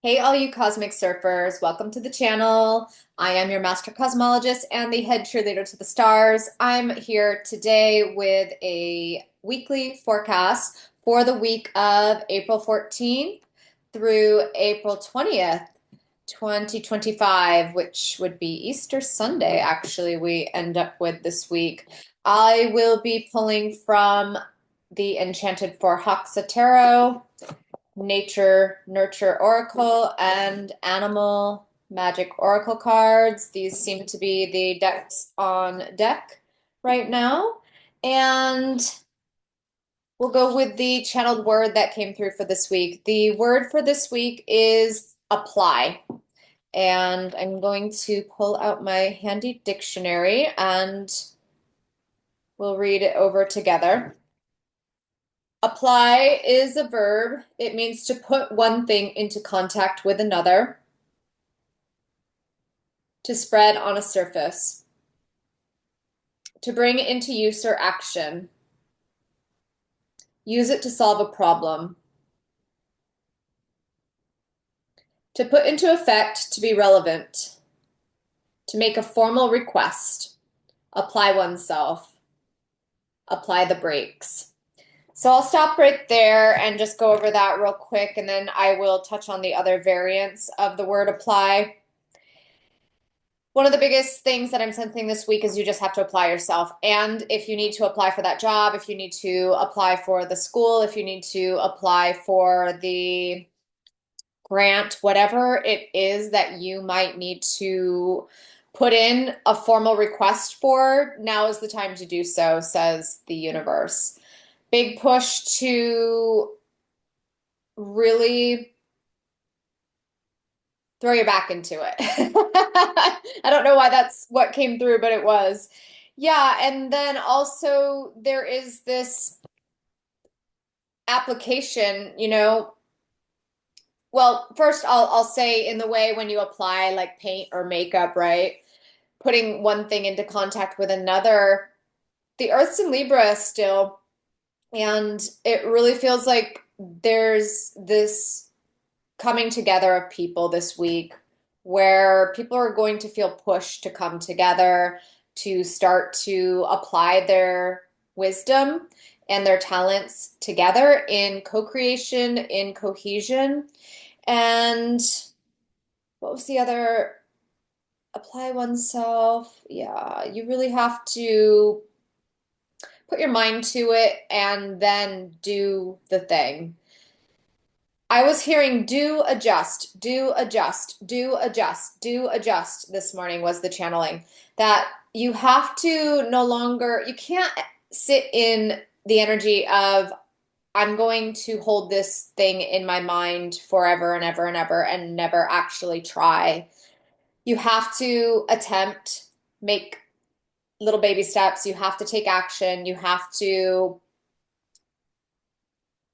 Hey, all you cosmic surfers, welcome to the channel. I am your master cosmologist and the head cheerleader to the stars. I'm here today with a weekly forecast for the week of April 14th through April 20th, 2025, which would be Easter Sunday, actually, we end up with this week. I will be pulling from the Enchanted for Hoxa Tarot, Nature Nurture Oracle, and Animal Magic Oracle cards. These seem to be the decks on deck right now. And we'll go with the channeled word that came through for this week. The word for this week is apply. And I'm going to pull out my handy dictionary and we'll read it over together. Apply is a verb. It means to put one thing into contact with another, to spread on a surface, to bring into use or action, use it to solve a problem, to put into effect, to be relevant, to make a formal request, apply oneself, apply the brakes. So I'll stop right there and just go over that real quick, and then I will touch on the other variants of the word apply. One of the biggest things that I'm sensing this week is you just have to apply yourself. And if you need to apply for that job, if you need to apply for the school, if you need to apply for the grant, whatever it is that you might need to put in a formal request for, now is the time to do so, says the universe. Big push to really throw your back into it. I don't know why that's what came through, but it was. Yeah, and then also there is this application, well, first I'll say in the way when you apply like paint or makeup, right? Putting one thing into contact with another. The Earth's in Libra still, and it really feels like there's this coming together of people this week where people are going to feel pushed to come together to start to apply their wisdom and their talents together in co-creation, in cohesion. And what was the other? Apply oneself. Yeah, you really have to put your mind to it and then do the thing. I was hearing do adjust, do adjust, do adjust, do adjust this morning was the channeling. That you have to no longer, you can't sit in the energy of, I'm going to hold this thing in my mind forever and ever and ever and never actually try. You have to attempt, make little baby steps. You have to take action. You have to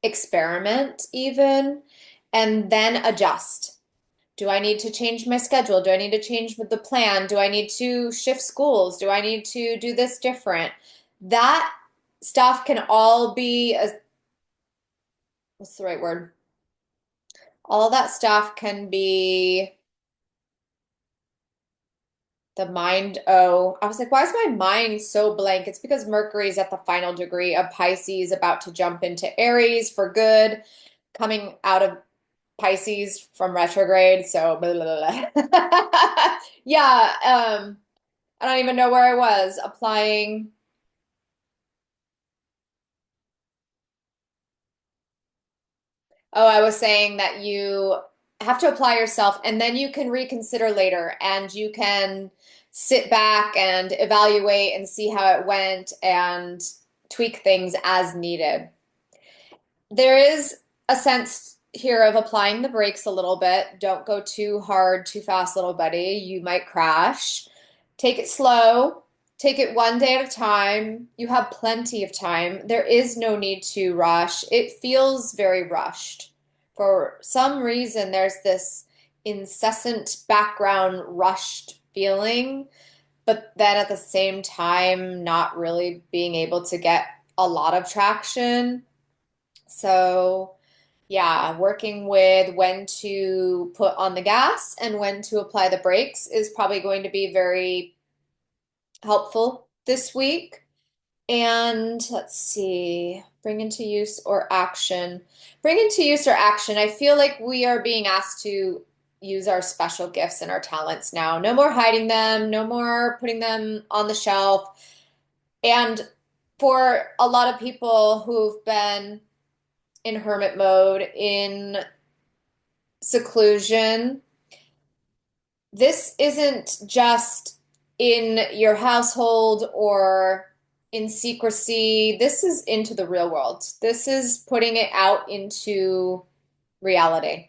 experiment even, and then adjust. Do I need to change my schedule? Do I need to change the plan? Do I need to shift schools? Do I need to do this different? That stuff can all be what's the right word? All that stuff can be the mind. Oh, I was like, why is my mind so blank? It's because Mercury's at the final degree of Pisces, about to jump into Aries for good, coming out of Pisces from retrograde. So, blah, blah, blah. Yeah, I don't even know where I was applying. Oh, I was saying that you have to apply yourself and then you can reconsider later and you can sit back and evaluate and see how it went and tweak things as needed. There is a sense here of applying the brakes a little bit. Don't go too hard, too fast, little buddy. You might crash. Take it slow. Take it one day at a time. You have plenty of time. There is no need to rush. It feels very rushed. For some reason, there's this incessant background rushed feeling, but then at the same time, not really being able to get a lot of traction. So, Yeah, working with when to put on the gas and when to apply the brakes is probably going to be very helpful this week. And let's see, bring into use or action. Bring into use or action. I feel like we are being asked to use our special gifts and our talents now. No more hiding them, no more putting them on the shelf. And for a lot of people who've been in hermit mode, in seclusion, this isn't just in your household or in secrecy. This is into the real world. This is putting it out into reality.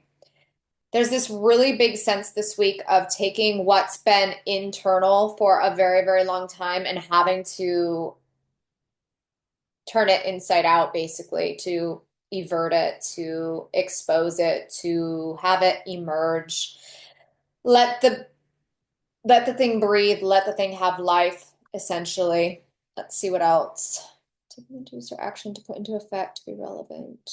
There's this really big sense this week of taking what's been internal for a very, very long time and having to turn it inside out, basically, to evert it, to expose it, to have it emerge. Let the let the thing breathe, let the thing have life, essentially. Let's see what else. To use or action to put into effect to be relevant,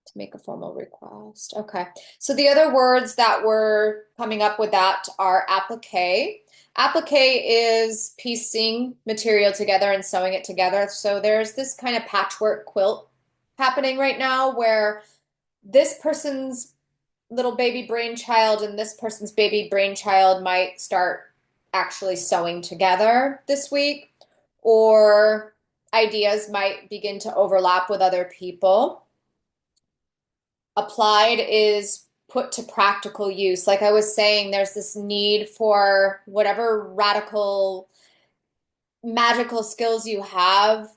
to make a formal request. Okay. So the other words that were coming up with that are applique. Applique is piecing material together and sewing it together. So there's this kind of patchwork quilt happening right now where this person's little baby brainchild and this person's baby brainchild might start actually sewing together this week, or ideas might begin to overlap with other people. Applied is put to practical use. Like I was saying, there's this need for whatever radical magical skills you have,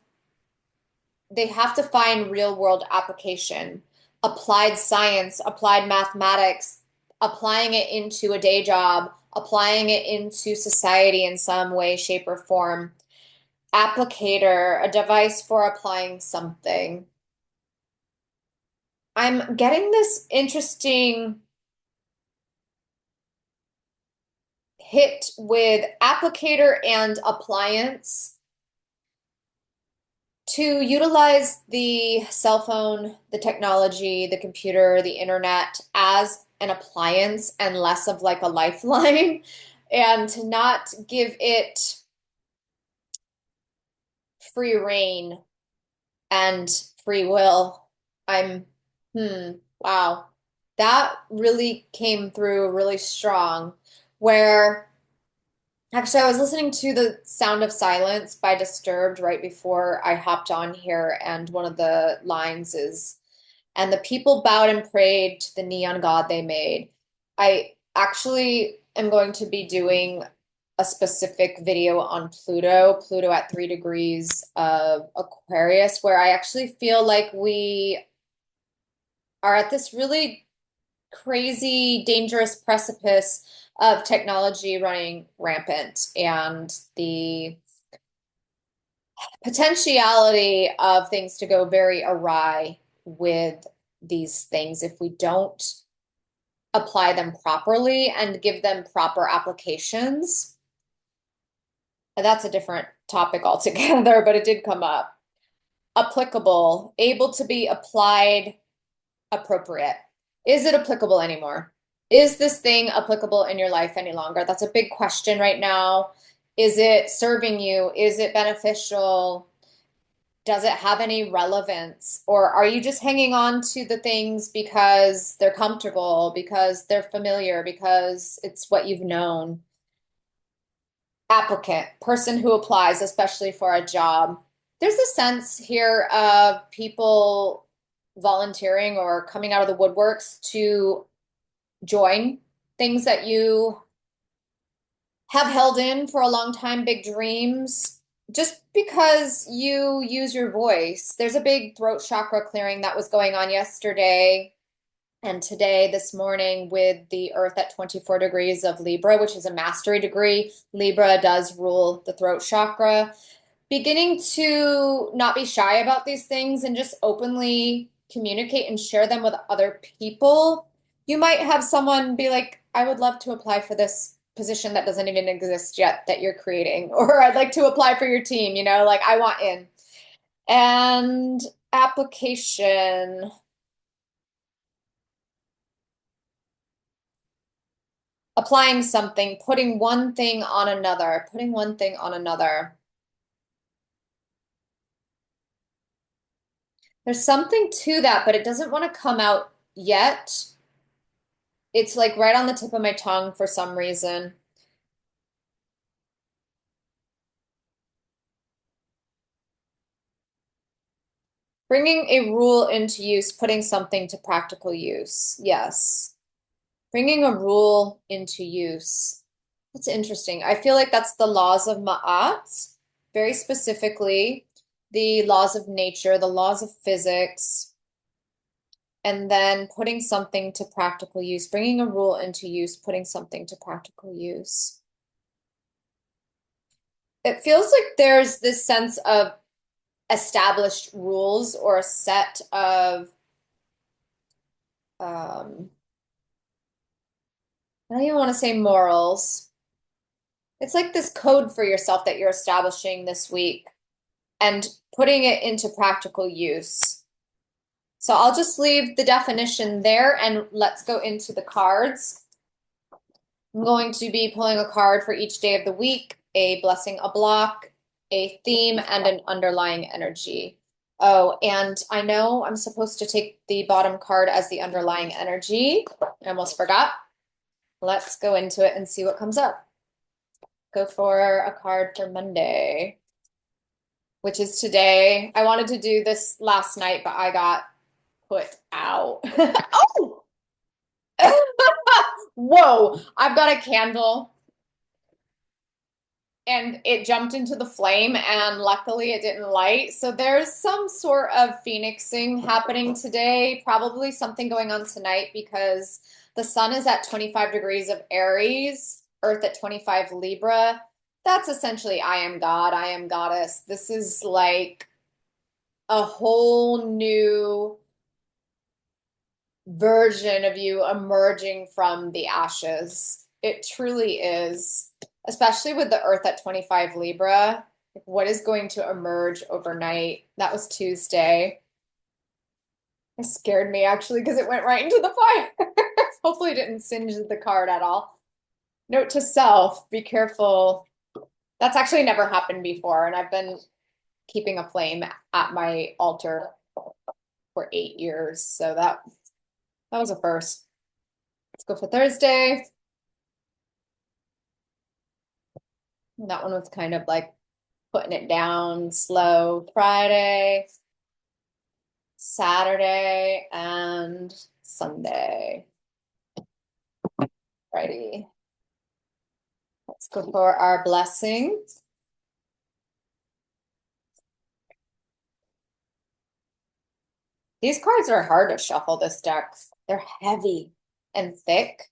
they have to find real world application. Applied science, applied mathematics, applying it into a day job, applying it into society in some way, shape, or form. Applicator, a device for applying something. I'm getting this interesting hit with applicator and appliance to utilize the cell phone, the technology, the computer, the internet as an appliance and less of like a lifeline, and to not give it free reign and free will. I'm, wow. That really came through really strong. Where actually, I was listening to The Sound of Silence by Disturbed right before I hopped on here, and one of the lines is, and the people bowed and prayed to the neon god they made. I actually am going to be doing a specific video on Pluto at 3 degrees of Aquarius, where I actually feel like we are at this really crazy, dangerous precipice of technology running rampant and the potentiality of things to go very awry with these things if we don't apply them properly and give them proper applications. And that's a different topic altogether, but it did come up. Applicable, able to be applied, appropriate. Is it applicable anymore? Is this thing applicable in your life any longer? That's a big question right now. Is it serving you? Is it beneficial? Does it have any relevance? Or are you just hanging on to the things because they're comfortable, because they're familiar, because it's what you've known? Applicant, person who applies, especially for a job. There's a sense here of people volunteering or coming out of the woodworks to join things that you have held in for a long time, big dreams, just because you use your voice. There's a big throat chakra clearing that was going on yesterday and today, this morning, with the Earth at 24 degrees of Libra, which is a mastery degree. Libra does rule the throat chakra. Beginning to not be shy about these things and just openly communicate and share them with other people. You might have someone be like, I would love to apply for this position that doesn't even exist yet that you're creating, or I'd like to apply for your team, like I want in. And application. applying something, putting one thing on another, putting one thing on another. There's something to that, but it doesn't want to come out yet. It's like right on the tip of my tongue for some reason. Bringing a rule into use, putting something to practical use. Yes. Bringing a rule into use. That's interesting. I feel like that's the laws of Ma'at, very specifically, the laws of nature, the laws of physics, and then putting something to practical use, bringing a rule into use, putting something to practical use. It feels like there's this sense of established rules or a set of I don't even want to say morals. It's like this code for yourself that you're establishing this week and putting it into practical use. So I'll just leave the definition there and let's go into the cards. I'm going to be pulling a card for each day of the week, a blessing, a block, a theme, and an underlying energy. Oh, and I know I'm supposed to take the bottom card as the underlying energy. I almost forgot. Let's go into it and see what comes up. Go for a card for Monday, which is today. I wanted to do this last night, but I got put out. Oh! Whoa, I've got a candle and it jumped into the flame and luckily it didn't light. So there's some sort of phoenixing happening today, probably something going on tonight because the sun is at 25 degrees of Aries, Earth at 25 Libra. That's essentially I am God, I am goddess. This is like a whole new version of you emerging from the ashes. It truly is, especially with the Earth at 25 Libra. What is going to emerge overnight? That was Tuesday. It scared me actually because it went right into the fire. Hopefully it didn't singe the card at all. Note to self, be careful. That's actually never happened before, and I've been keeping a flame at my altar for 8 years, so that was a first. Let's go for Thursday. That one was kind of like putting it down slow. Friday, Saturday, and Sunday. Righty. Let's go for our blessings. These cards are hard to shuffle this deck. They're heavy and thick.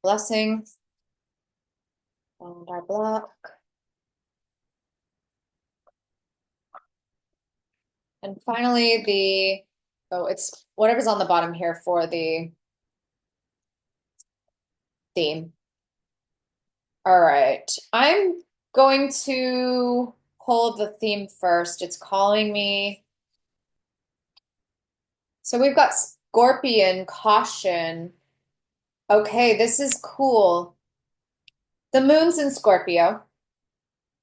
Blessing. And our block. And finally it's whatever's on the bottom here for the theme. All right, I'm going to pull the theme first. It's calling me. So we've got Scorpion, caution. Okay, this is cool. The moon's in Scorpio.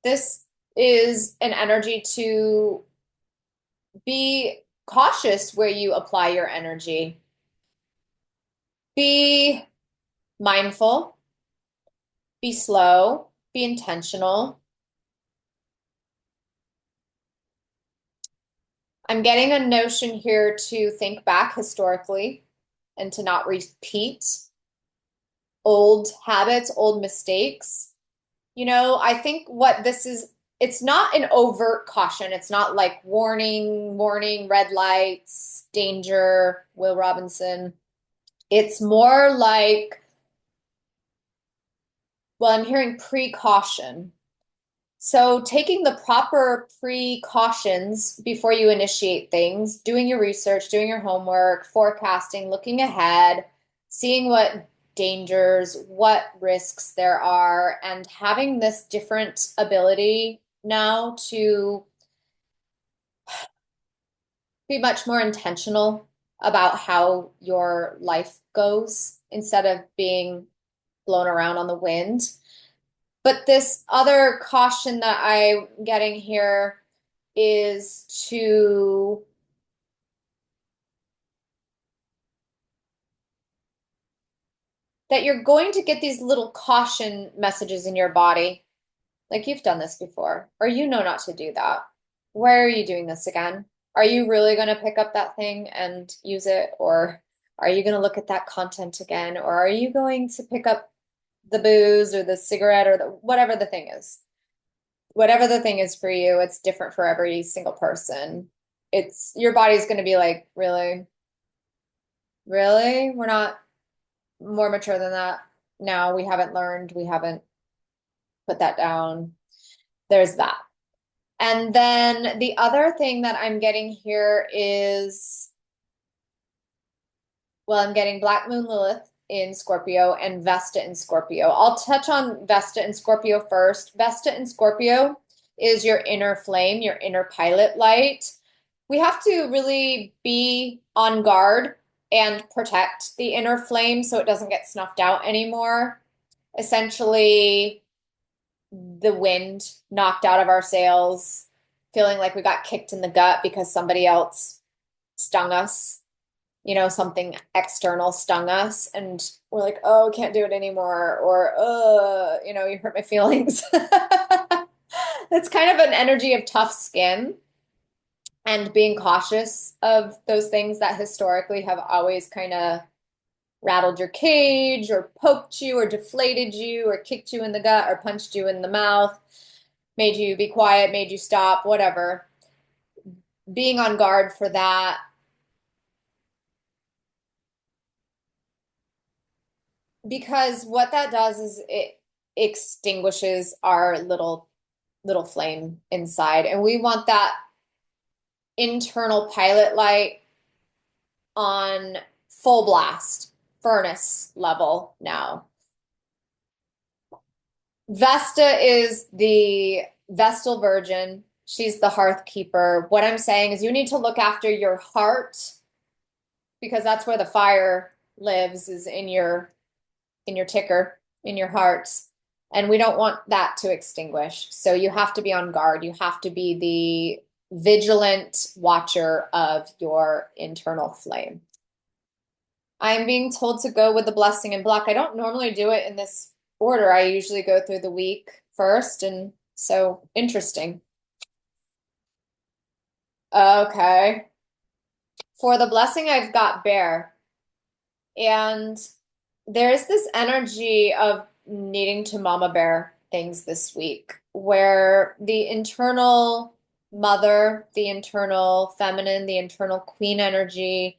This is an energy to be cautious where you apply your energy. Be mindful, be slow, be intentional. I'm getting a notion here to think back historically and to not repeat old habits, old mistakes. You know, I think what this is, it's not an overt caution. It's not like warning, warning, red lights, danger, Will Robinson. It's more like, well, I'm hearing precaution. So taking the proper precautions before you initiate things, doing your research, doing your homework, forecasting, looking ahead, seeing what dangers, what risks there are, and having this different ability now to be much more intentional about how your life goes instead of being blown around on the wind. But this other caution that I'm getting here is that you're going to get these little caution messages in your body. Like you've done this before, or you know not to do that. Why are you doing this again? Are you really going to pick up that thing and use it? Or are you going to look at that content again? Or are you going to pick up the booze or the cigarette or whatever the thing is? Whatever the thing is for you, it's different for every single person. It's your body's going to be like, really? Really? We're not more mature than that. No, we haven't learned. We haven't put that down. There's that. And then the other thing that I'm getting here is, well, I'm getting Black Moon Lilith in Scorpio and Vesta in Scorpio. I'll touch on Vesta in Scorpio first. Vesta in Scorpio is your inner flame, your inner pilot light. We have to really be on guard and protect the inner flame so it doesn't get snuffed out anymore. Essentially, the wind knocked out of our sails, feeling like we got kicked in the gut because somebody else stung us, something external stung us, and we're like, oh, can't do it anymore, or, you hurt my feelings. That's kind of an energy of tough skin and being cautious of those things that historically have always kind of rattled your cage or poked you or deflated you or kicked you in the gut or punched you in the mouth, made you be quiet, made you stop, whatever. Being on guard for that. Because what that does is it extinguishes our little flame inside. And we want that internal pilot light on full blast, furnace level now. Vesta is the Vestal Virgin. She's the hearth keeper. What I'm saying is you need to look after your heart because that's where the fire lives, is in your ticker, in your heart. And we don't want that to extinguish. So you have to be on guard. You have to be the vigilant watcher of your internal flame. I'm being told to go with the blessing in black. I don't normally do it in this order. I usually go through the week first, and so interesting. Okay. For the blessing, I've got bear. And there's this energy of needing to mama bear things this week, where the internal mother, the internal feminine, the internal queen energy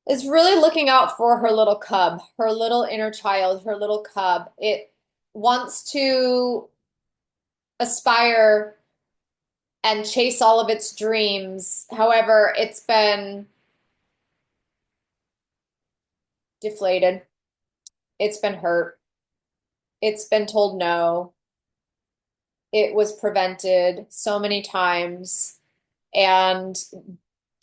is really looking out for her little cub, her little inner child, her little cub. It wants to aspire and chase all of its dreams. However, it's been deflated. It's been hurt. It's been told no. It was prevented so many times. And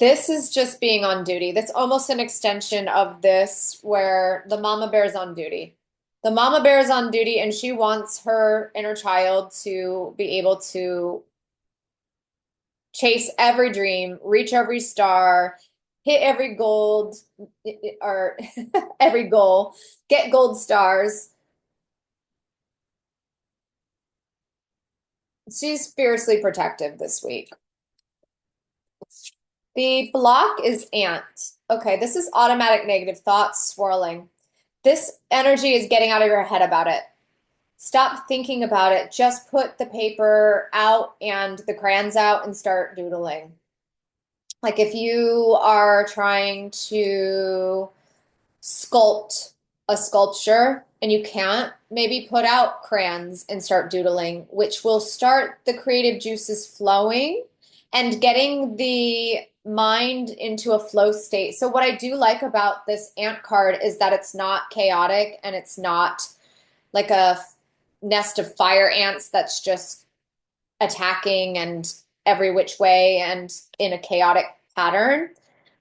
this is just being on duty. That's almost an extension of this, where the mama bear is on duty. The mama bear is on duty, and she wants her inner child to be able to chase every dream, reach every star, hit every gold, or every goal, get gold stars. She's fiercely protective this week. The block is ant. Okay, this is automatic negative thoughts swirling. This energy is getting out of your head about it. Stop thinking about it. Just put the paper out and the crayons out and start doodling. Like if you are trying to sculpt a sculpture and you can't, maybe put out crayons and start doodling, which will start the creative juices flowing and getting the mind into a flow state. So what I do like about this ant card is that it's not chaotic and it's not like a nest of fire ants that's just attacking and every which way and in a chaotic pattern.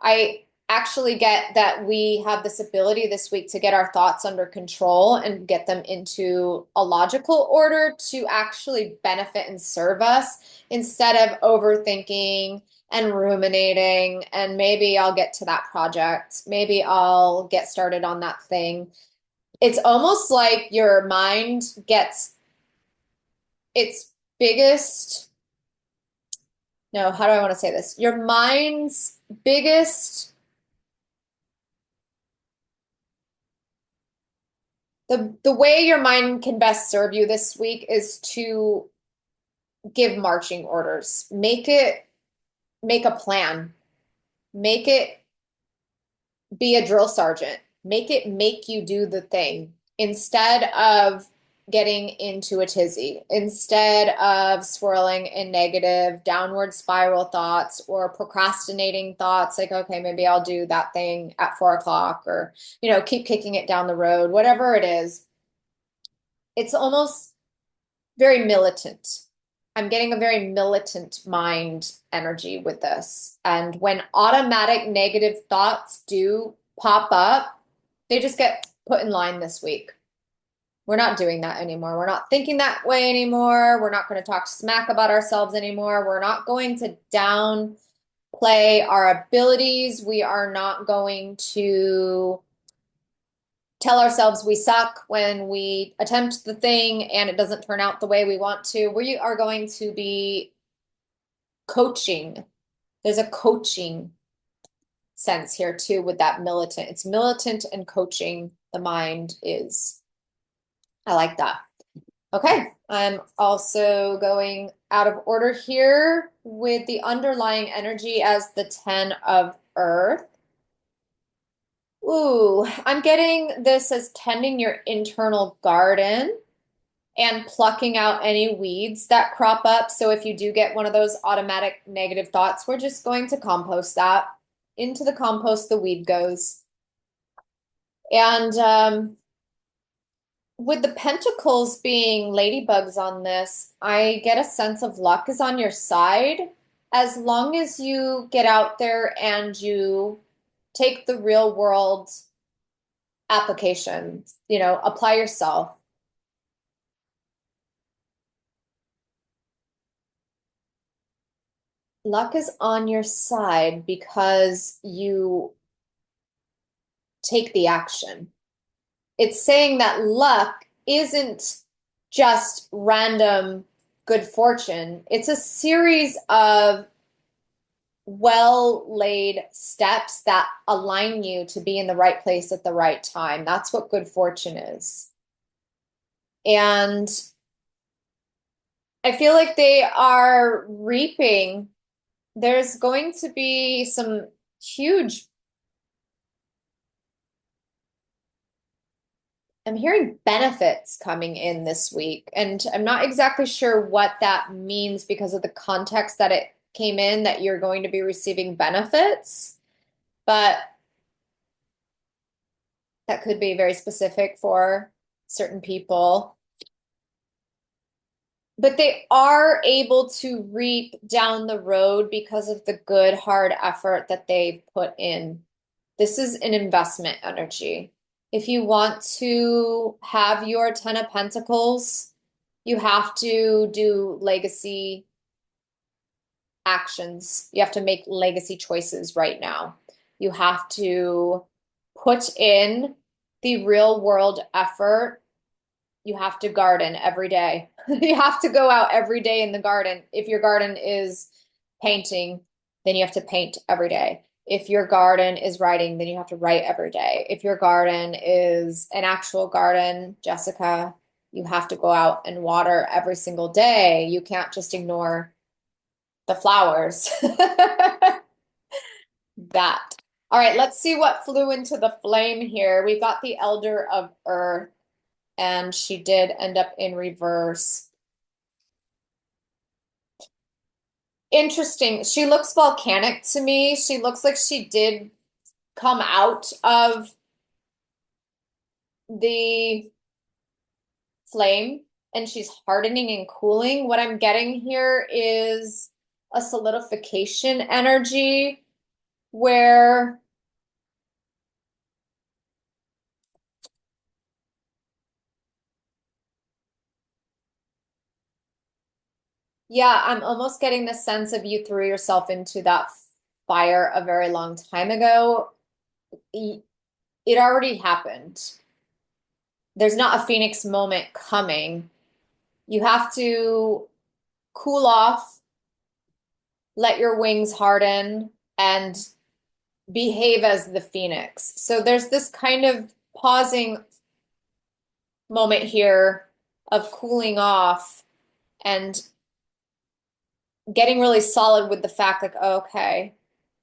I actually get that we have this ability this week to get our thoughts under control and get them into a logical order to actually benefit and serve us instead of overthinking and ruminating. And maybe I'll get to that project. Maybe I'll get started on that thing. It's almost like your mind gets its biggest, no, how do I want to say this? Your mind's biggest, the way your mind can best serve you this week is to give marching orders. Make a plan. Make it be a drill sergeant. Make it make you do the thing instead of getting into a tizzy, instead of swirling in negative downward spiral thoughts or procrastinating thoughts like, okay, maybe I'll do that thing at 4 o'clock, or, keep kicking it down the road, whatever it is. It's almost very militant. I'm getting a very militant mind energy with this. And when automatic negative thoughts do pop up, they just get put in line this week. We're not doing that anymore. We're not thinking that way anymore. We're not going to talk smack about ourselves anymore. We're not going to downplay our abilities. We are not going to tell ourselves we suck when we attempt the thing and it doesn't turn out the way we want to. We are going to be coaching. There's a coaching sense here too with that militant. It's militant and coaching. The mind is. I like that. Okay, I'm also going out of order here with the underlying energy as the 10 of Earth. Ooh, I'm getting this as tending your internal garden and plucking out any weeds that crop up. So if you do get one of those automatic negative thoughts, we're just going to compost that. Into the compost, the weed goes. And with the pentacles being ladybugs on this, I get a sense of luck is on your side as long as you get out there and you take the real world application, apply yourself. Luck is on your side because you take the action. It's saying that luck isn't just random good fortune. It's a series of well-laid steps that align you to be in the right place at the right time. That's what good fortune is. And I feel like they are reaping. There's going to be some huge, I'm hearing benefits coming in this week, and I'm not exactly sure what that means because of the context that it came in, that you're going to be receiving benefits, but that could be very specific for certain people. But they are able to reap down the road because of the good, hard effort that they've put in. This is an investment energy. If you want to have your 10 of Pentacles, you have to do legacy actions. You have to make legacy choices right now. You have to put in the real world effort. You have to garden every day. You have to go out every day in the garden. If your garden is painting, then you have to paint every day. If your garden is writing, then you have to write every day. If your garden is an actual garden, Jessica, you have to go out and water every single day. You can't just ignore the flowers. That. All right, let's see what flew into the flame here. We've got the Elder of Earth, and she did end up in reverse. Interesting. She looks volcanic to me. She looks like she did come out of the flame and she's hardening and cooling. What I'm getting here is a solidification energy where Yeah, I'm almost getting the sense of you threw yourself into that fire a very long time ago. It already happened. There's not a phoenix moment coming. You have to cool off, let your wings harden, and behave as the phoenix. So there's this kind of pausing moment here of cooling off and getting really solid with the fact like, oh, okay,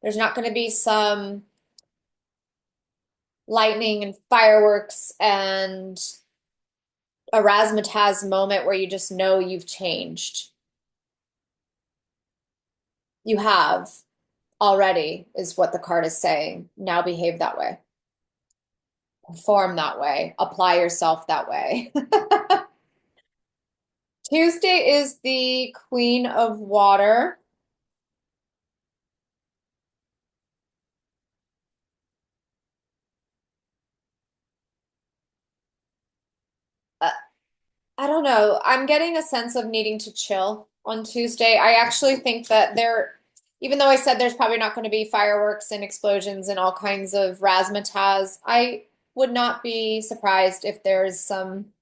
there's not going to be some lightning and fireworks and a razzmatazz moment where you just know you've changed. You have already, is what the card is saying. Now behave that way. Perform that way. Apply yourself that way. Tuesday is the Queen of Water. Uh, I don't know. I'm getting a sense of needing to chill on Tuesday. I actually think that even though I said there's probably not going to be fireworks and explosions and all kinds of razzmatazz, I would not be surprised if there's some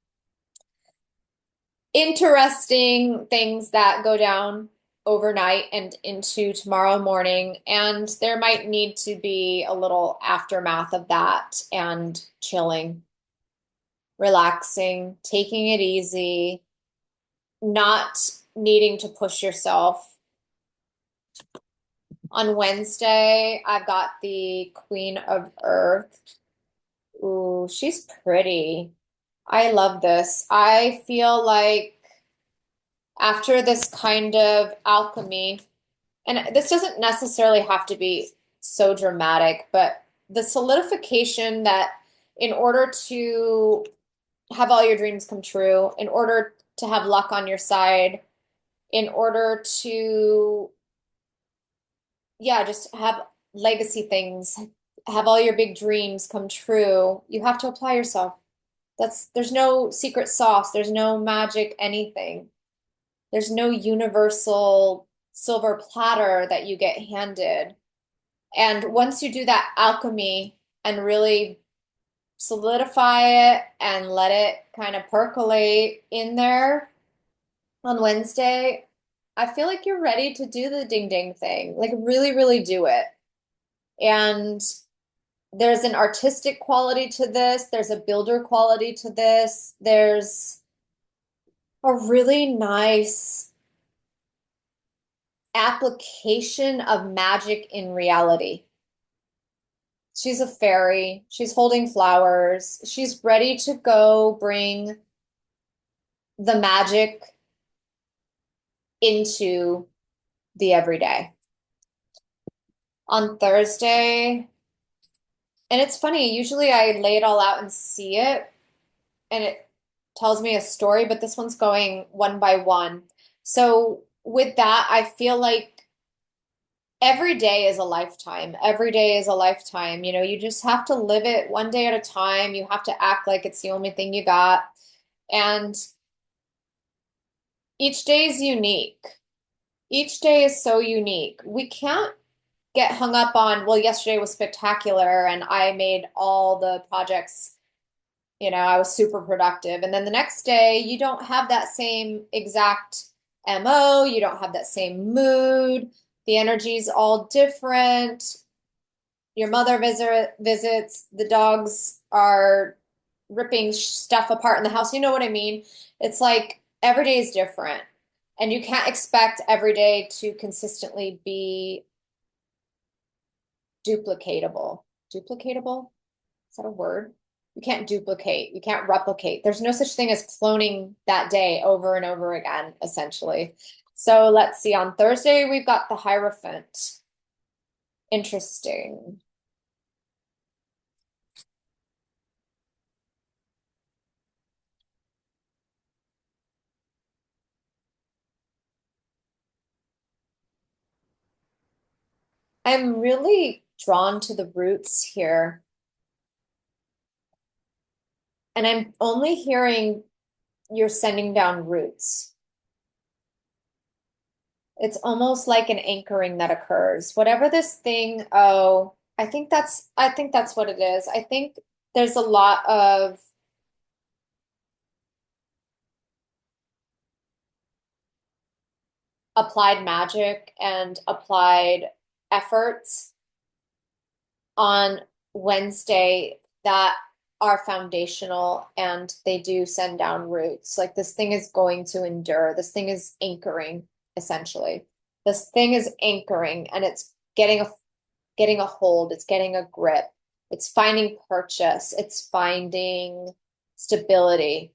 interesting things that go down overnight and into tomorrow morning. And there might need to be a little aftermath of that and chilling, relaxing, taking it easy, not needing to push yourself. On Wednesday, I've got the Queen of Earth. Ooh, she's pretty. I love this. I feel like after this kind of alchemy, and this doesn't necessarily have to be so dramatic, but the solidification that in order to have all your dreams come true, in order to have luck on your side, in order to, yeah, just have legacy things, have all your big dreams come true, you have to apply yourself. There's no secret sauce, there's no magic anything. There's no universal silver platter that you get handed. And once you do that alchemy and really solidify it and let it kind of percolate in there on Wednesday, I feel like you're ready to do the ding ding thing. Like really, really do it. And there's an artistic quality to this, there's a builder quality to this, there's a really nice application of magic in reality. She's a fairy. She's holding flowers. She's ready to go bring the magic into the everyday. On Thursday, and it's funny, usually I lay it all out and see it, and it tells me a story, but this one's going one by one. So with that, I feel like every day is a lifetime. Every day is a lifetime. You know, you just have to live it one day at a time. You have to act like it's the only thing you got. And each day is unique. Each day is so unique. We can't get hung up on, well, yesterday was spectacular and I made all the projects, I was super productive. And then the next day, you don't have that same exact MO, you don't have that same mood. The energy's all different. Your mother visits, the dogs are ripping stuff apart in the house. You know what I mean? It's like every day is different. And you can't expect every day to consistently be duplicatable. Duplicatable? Is that a word? You can't duplicate. You can't replicate. There's no such thing as cloning that day over and over again, essentially. So let's see. On Thursday, we've got the Hierophant. Interesting. I'm really drawn to the roots here. And I'm only hearing you're sending down roots. It's almost like an anchoring that occurs. Whatever this thing, oh, I think that's what it is. I think there's a lot of applied magic and applied efforts on Wednesday that are foundational and they do send down roots. Like this thing is going to endure. This thing is anchoring, essentially. This thing is anchoring and it's getting a hold, it's getting a grip, it's finding purchase, it's finding stability.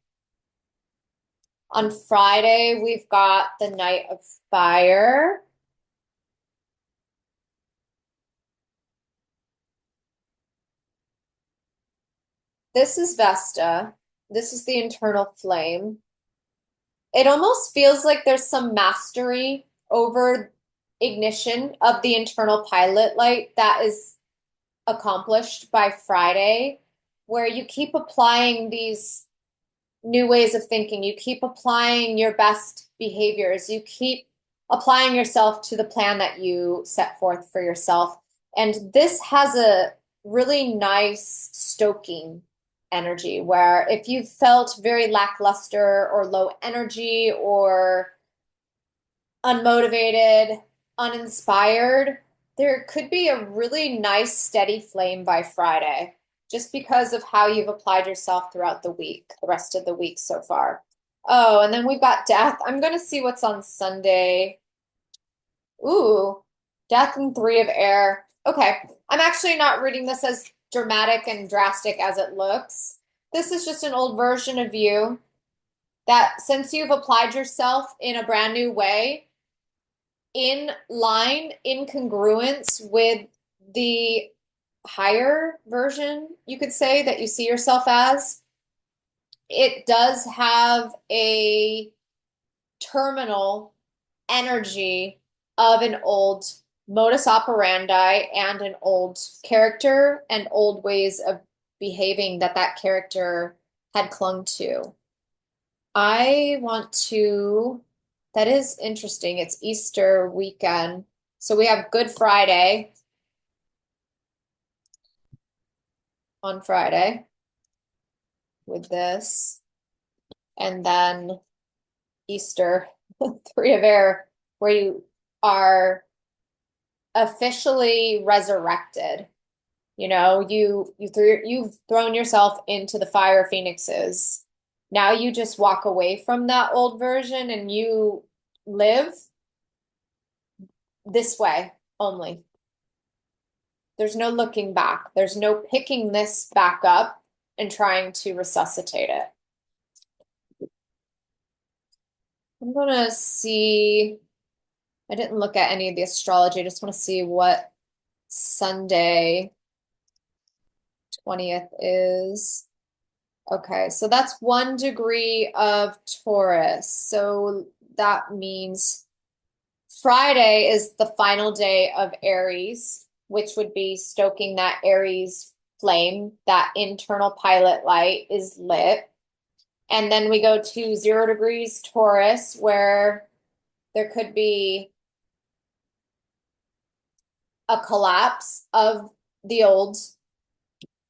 On Friday, we've got the Knight of Fire. This is Vesta. This is the internal flame. It almost feels like there's some mastery over ignition of the internal pilot light that is accomplished by Friday, where you keep applying these new ways of thinking. You keep applying your best behaviors. You keep applying yourself to the plan that you set forth for yourself. And this has a really nice stoking energy where if you felt very lackluster or low energy or unmotivated, uninspired, there could be a really nice steady flame by Friday just because of how you've applied yourself throughout the week, the rest of the week so far. Oh, and then we've got death. I'm going to see what's on Sunday. Ooh, death and three of air. Okay, I'm actually not reading this as dramatic and drastic as it looks. This is just an old version of you that since you've applied yourself in a brand new way, in line, in congruence with the higher version, you could say, that you see yourself as, it does have a terminal energy of an old modus operandi and an old character and old ways of behaving that that character had clung to. I want to, that is interesting. It's Easter weekend. So we have Good Friday on Friday with this, and then Easter, three of air, where you are officially resurrected. You know, you've thrown yourself into the fire phoenixes. Now you just walk away from that old version and you live this way only. There's no looking back. There's no picking this back up and trying to resuscitate it. I'm gonna see, I didn't look at any of the astrology. I just want to see what Sunday 20th is. Okay, so that's 1 degree of Taurus. So that means Friday is the final day of Aries, which would be stoking that Aries flame. That internal pilot light is lit. And then we go to 0 degrees Taurus, where there could be a collapse of the old.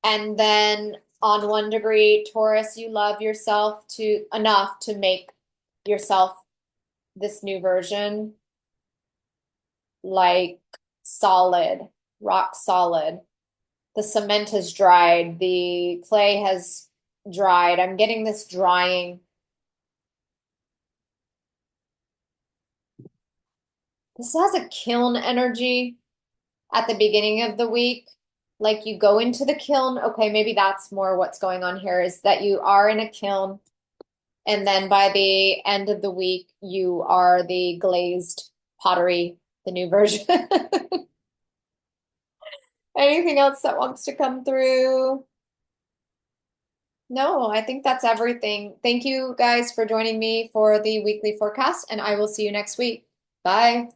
And then on 1 degree Taurus, you love yourself to enough to make yourself this new version, like solid, rock solid. The cement has dried, the clay has dried. I'm getting this drying. This has a kiln energy at the beginning of the week. Like you go into the kiln. Okay, maybe that's more what's going on here is that you are in a kiln. And then by the end of the week, you are the glazed pottery, the new version. Anything else that wants to come through? No, I think that's everything. Thank you guys for joining me for the weekly forecast, and I will see you next week. Bye.